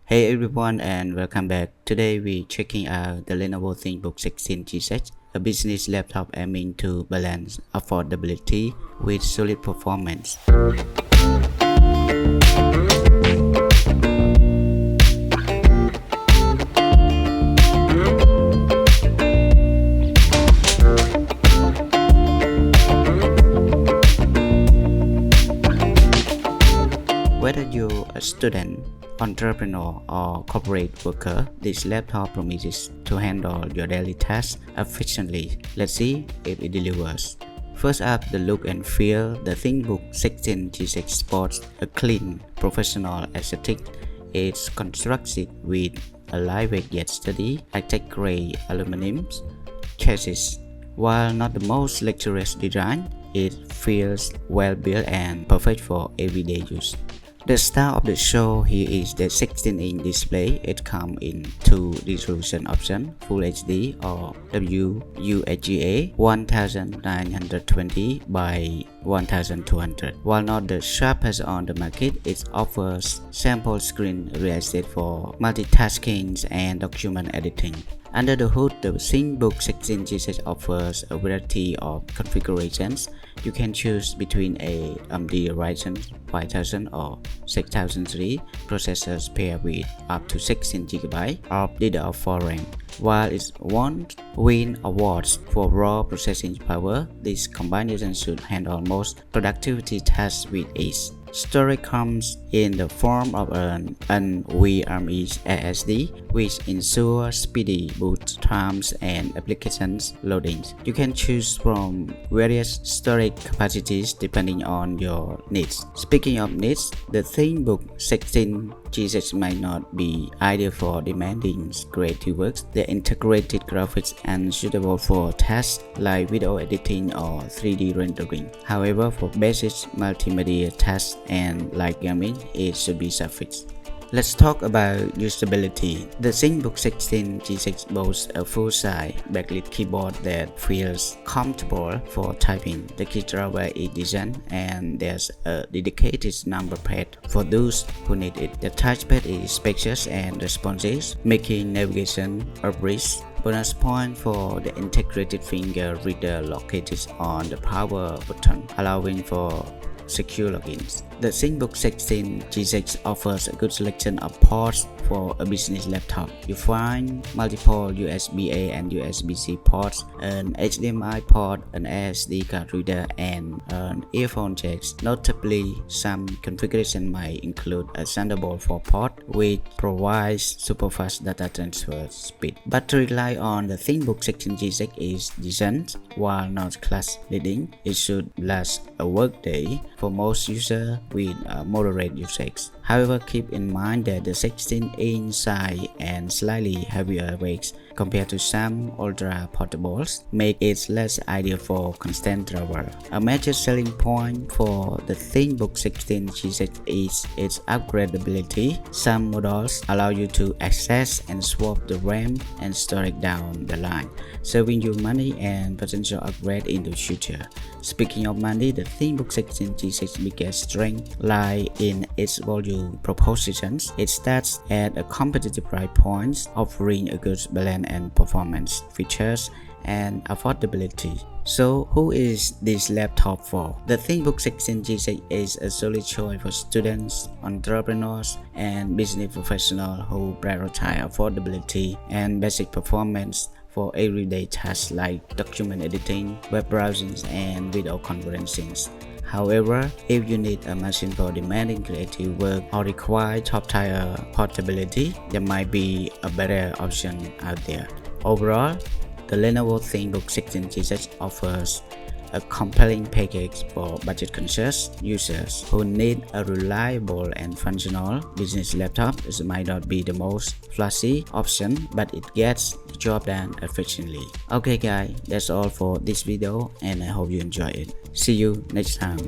Hey everyone and welcome back. Today we checking out the Lenovo ThinkBook 16G, a business laptop aiming to balance affordability with solid performance. Whether you're a student, entrepreneur, or corporate worker, this laptop promises to handle your daily tasks efficiently. Let's see if it delivers. First up, the look and feel. The ThinkBook 16G sports a clean, professional aesthetic. It's constructed with a lightweight yet sturdy, high-tech gray aluminum chassis. While not the most luxurious design, it feels well built and perfect for everyday use. The star of the show here is the 16-inch display. It comes in two resolution options, Full HD or WUXGA 1920 by 1200. While not the sharpest on the market, it offers sample screen real estate for multitasking and document editing. Under the hood, the ThinkBook 16G offers a variety of configurations. You can choose between a AMD Ryzen 5000 or 6003 processors paired with up to 16GB of DDR4 RAM. While it won't win awards for raw processing power, this combination should handle most productivity tasks with ease. Storage comes in the form of an NVMe SSD, which ensures speedy boot times and applications loadings. You can choose from various storage capacities depending on your needs. Speaking of needs, the ThinkBook 16G might not be ideal for demanding creative work. The integrated graphics are suitable for tasks like video editing or 3D rendering. However, for basic multimedia tasks and light gaming, it should be sufficient. Let's talk about usability. The ThinkBook 16G boasts a full-size backlit keyboard that feels comfortable for typing. The key driver is designed and there's a dedicated number pad for those who need it. The touchpad is spacious and responsive, making navigation a breeze. Bonus point for the integrated finger reader located on the power button, allowing for secure logins. The ThinkBook 16G offers a good selection of ports for a business laptop. You find multiple USB-A and USB-C ports, an HDMI port, an SD card reader, and an earphone jack. Notably, some configuration might include a Thunderbolt 4 port, which provides super fast data transfer speed. Battery life on the ThinkBook 16G is decent. While not class-leading, it should last a workday for most users with moderate usage. However, keep in mind that the 16-inch size and slightly heavier weight compared to some ultra portables make it less ideal for constant travel. A major selling point for the ThinkBook 16G is its upgradability. Some models allow you to access and swap the RAM and storage down the line, saving you money and potential upgrade in the future. Speaking of money, the ThinkBook 16G biggest strength lies in its volume propositions. It starts at a competitive price point, offering a good balance and performance, features, and affordability. So, who is this laptop for? The ThinkBook 16G is a solid choice for students, entrepreneurs, and business professionals who prioritize affordability and basic performance for everyday tasks like document editing, web browsing, and video conferencing. However, if you need a machine for demanding creative work or require top-tier portability, there might be a better option out there. Overall, the Lenovo ThinkBook 16G offers a compelling package for budget-conscious users who need a reliable and functional business laptop. It might not be the most flashy option, but it gets the job done efficiently. Okay guys, that's all for this video and I hope you enjoy it. See you next time.